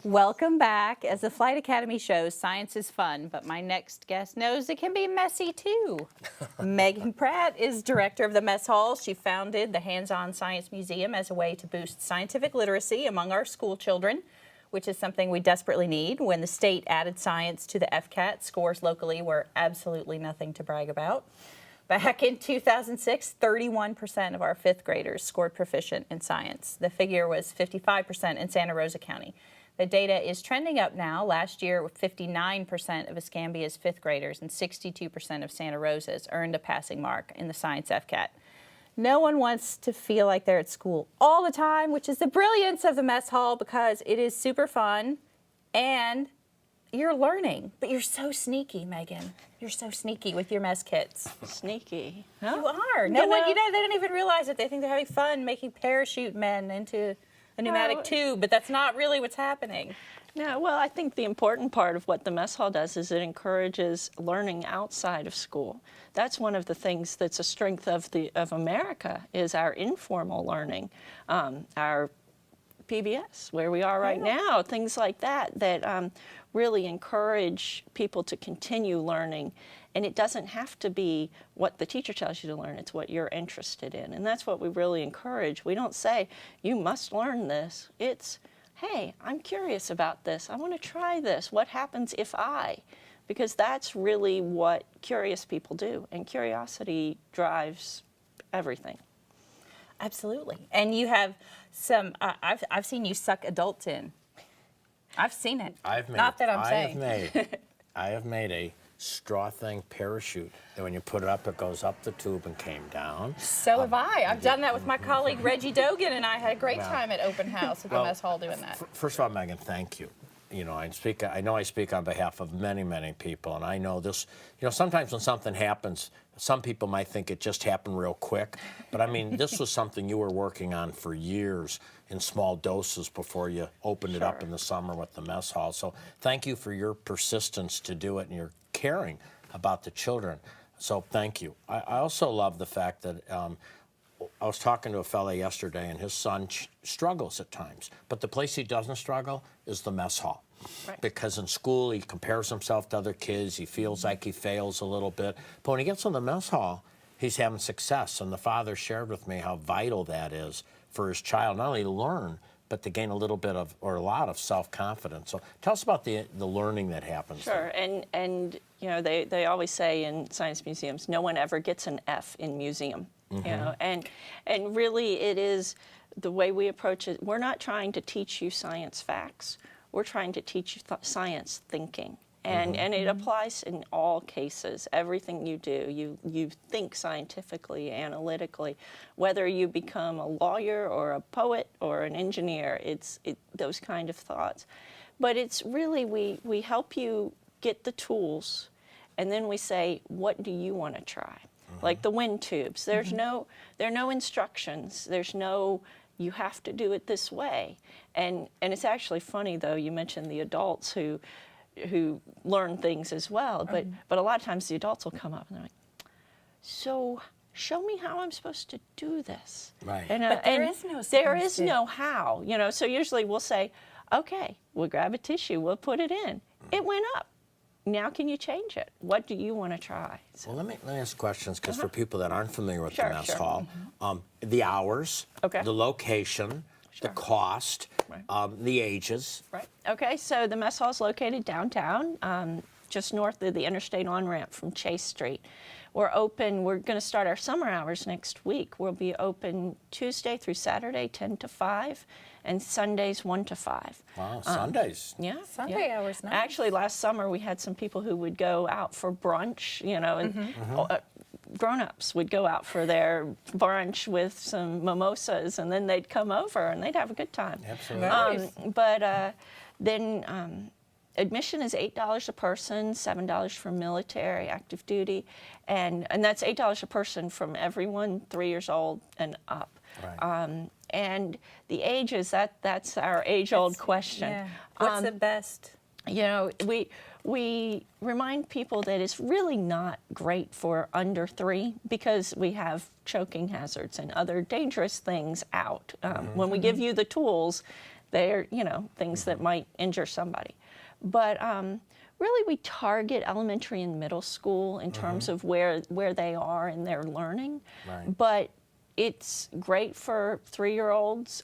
Welcome back. As the Flight Academy shows, science is fun, but my next guest knows it can be messy too. Megan Pratt is director of the Mess Hall. She founded the Hands-On Science Museum as a way to boost scientific literacy among our school children, which is something we desperately need. When the state added science to the FCAT, scores locally were absolutely nothing to brag about. Back in 2006, 31% of our fifth graders scored proficient in science. The figure was 55% in Santa Rosa County. The data is trending up now. Last year, 59% of Escambia's fifth graders and 62% of Santa Rosa's earned a passing mark in the science FCAT. No one wants to feel like they're at school all the time, which is the brilliance of the Mess Hall, because it is super fun and you're learning. But you're so sneaky, Megan. You're so sneaky with your mess kits. Sneaky. Huh? You are. No one, they don't even realize it. They think they're having fun making parachute men into a pneumatic tube, but that's not really what's happening. No, well, I think the important part of what the Mess Hall does is it encourages learning outside of school. That's one of the things that's a strength of America, is our informal learning, our PBS, where we are right now, things like that, that really encourage people to continue learning. And it doesn't have to be what the teacher tells you to learn, it's what you're interested in. And that's what we really encourage. We don't say, you must learn this. It's, hey, I'm curious about this. I want to try this. What happens if I? Because that's really what curious people do. And curiosity drives everything. Absolutely. And you have some, I've seen you suck adults in. I've seen it. I have made a straw thing parachute that when you put it up, it goes up the tube and came down. So have I. I've done that with my colleague Reggie Dogan, and I had a great time at open house at the Mess Hall doing that. First of all, Megan, thank you. You know, I know I speak on behalf of many, many people, and I know this, you know, sometimes when something happens, some people might think it just happened real quick, but I mean, this was something you were working on for years in small doses before you opened it up in the summer with the Mess Hall. So thank you for your persistence to do it and your caring about the children. So thank you. I also love the fact that I was talking to a fella yesterday, and his son struggles at times. But the place he doesn't struggle is the Mess Hall. Right. Because in school, he compares himself to other kids. He feels like he fails a little bit. But when he gets in the Mess Hall, he's having success. And the father shared with me how vital that is for his child, not only to learn, but to gain a little bit of, or a lot of self-confidence. So tell us about the learning that happens. Sure, there. and you know, they always say in science museums, no one ever gets an F in museum. You know, and really it is the way we approach it. We're not trying to teach you science facts. We're trying to teach you science thinking. And it applies in all cases. Everything you do, you think scientifically, analytically. Whether you become a lawyer or a poet or an engineer, it's those kind of thoughts. But it's really, we help you get the tools, and then we say, what do you want to try? Like the wind tubes. There are no instructions. There's no, you have to do it this way. And it's actually funny, though, you mentioned the adults who learn things as well, but a lot of times the adults will come up and they're like, so show me how I'm supposed to do this. Right. But there is no how, you know, so usually we'll say, okay, we'll grab a tissue, we'll put it in. It went up. Now can you change it? What do you want to try? So, well, let me ask questions, because for people that aren't familiar with the Mess Hall, the hours, the location, the cost, the ages. Right. Okay, so the Mess Hall is located downtown, just north of the interstate on-ramp from Chase Street. We're open, we're going to start our summer hours next week. We'll be open Tuesday through Saturday, 10 to 5, and Sundays, 1 to 5. Wow, Sundays. Yeah. Sunday hours, nice. Actually, last summer we had some people who would go out for brunch, you know, and grown-ups would go out for their brunch with some mimosas, and then they'd come over and they'd have a good time. Absolutely. But then admission is $8 a person, $7 for military, active duty, and that's $8 a person from everyone 3 years old and up. Right. And the ages, that's our age-old question. Yeah. What's the best You know, we remind people that it's really not great for under 3 because we have choking hazards and other dangerous things out. When we give you the tools, they're, you know, things that might injure somebody. But really, we target elementary and middle school in terms of where they are in their learning. Right. But it's great for 3-year-olds.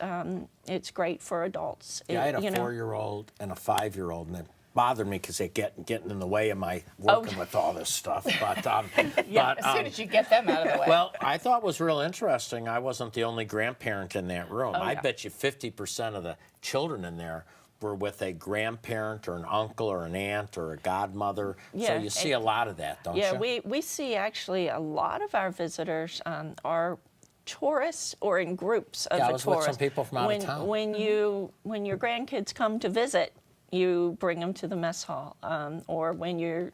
It's great for adults. Yeah, I had a you know. 4-year-old and a 5-year-old, and it bothered me because they getting in the way of my working with all this stuff. But, As soon as you get them out of the way. well, I thought was real interesting. I wasn't the only grandparent in that room. I yeah. bet you 50% of the children in there were with a grandparent or an uncle or an aunt or a godmother. So Yeah, you see a lot of that, don't Yeah, you? we see actually a lot of our visitors are tourists or in groups of Yeah, I the was with tourists. some people from out of town. When your grandkids come to visit, you bring them to the mess hall, or when you're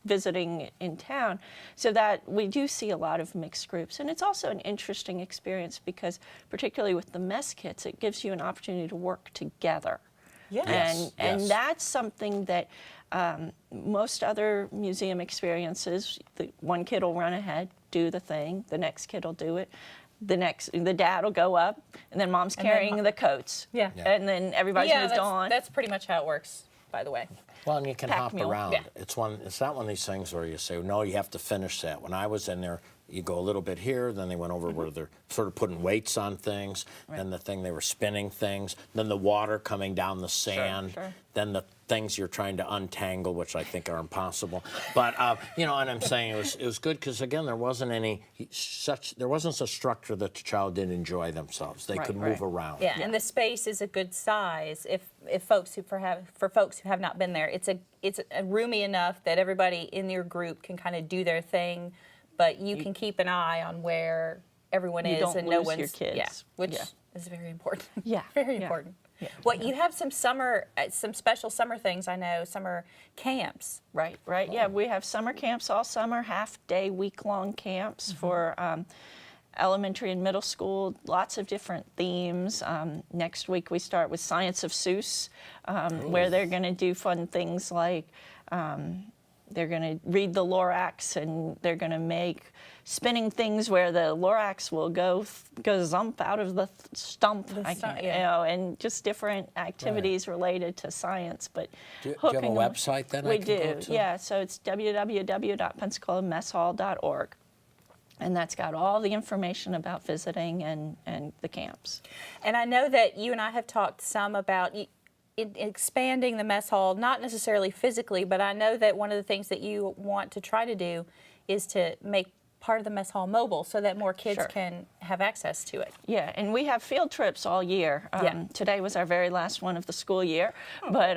visiting in town, so that we do see a lot of mixed groups. And it's also an interesting experience because, particularly with the mess kits, it gives you an opportunity to work together. Yeah. Yes, And yes. that's something that most other museum experiences, the one kid will run ahead, do the thing, the next kid will do it, the dad will go up, and then mom's carrying the coats. Yeah. Yeah. And then everybody's moved on. That's pretty much how it works, by the way. Well, and you can Pack hop mule. around. Yeah. It's not one of these things where you say, no, you have to finish that. When I was in there, you go a little bit here, then they went over where they're sort of putting weights on things, then the thing they were spinning things, then the water coming down the sand, sure. then the things you're trying to untangle, which I think are impossible. But and I'm saying it was good because again there wasn't such structure that the child didn't enjoy themselves. They could move around. Yeah, and the space is a good size. If folks who for folks who have not been there, it's a roomy enough that everybody in your group can kind of do their thing, but you can keep an eye on where everyone You is don't and no lose one's your kids. which Yeah. is very important. Yeah, very yeah. important. Yeah. Well, you have some special summer things. I know summer camps. Right. Yeah, we have summer camps all summer, half-day, week-long camps for elementary and middle school, lots of different themes. Next week we start with Science of Seuss, where they're going to do fun things like they're going to read the Lorax, and they're going to make spinning things where the Lorax will go zump out of the stump, and just different activities related to science. But Do you have a website then I We can do, go to? yeah. So it's www.pensacolamesshall.org. And that's got all the information about visiting and the camps. And I know that you and I have talked some about expanding the mess hall, not necessarily physically, but I know that one of the things that you want to try to do is to make part of the mess hall mobile so that more kids Sure. can have access to it. Yeah, and we have field trips all year. Yeah. Today was our very last one of the school year, but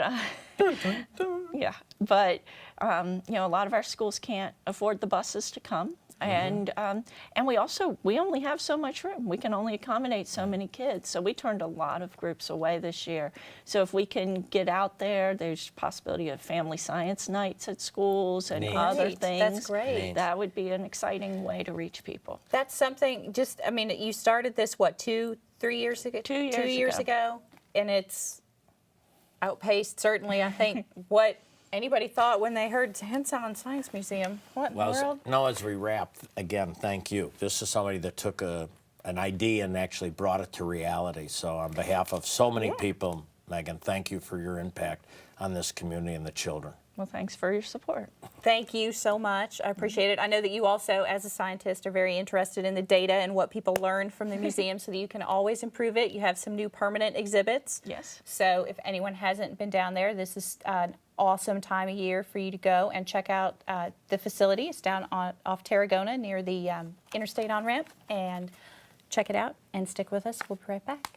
yeah, but a lot of our schools can't afford the buses to come. And we only have so much room. We can only accommodate so many kids. So we turned a lot of groups away this year. So if we can get out there, there's possibility of family science nights at schools and Neat. other Great. things. That's great. Neat. That would be an exciting way to reach people. That's something, you started this, 3 years ago? 2 years 2 years ago. ago, and it's outpaced, certainly, I think, what anybody thought when they heard Hands-On Science Museum. What in the world? As we wrap, again, thank you. This is somebody that took an idea and actually brought it to reality. So on behalf of so many people, Megan, thank you for your impact on this community and the children. Well, thanks for your support. Thank you so much. I appreciate it. I know that you also, as a scientist, are very interested in the data and what people learn from the museum so that you can always improve it. You have some new permanent exhibits. Yes. So if anyone hasn't been down there, this is an awesome time of year for you to go and check out the facility. It's down off Tarragona near the interstate on-ramp. And check it out and stick with us. We'll be right back.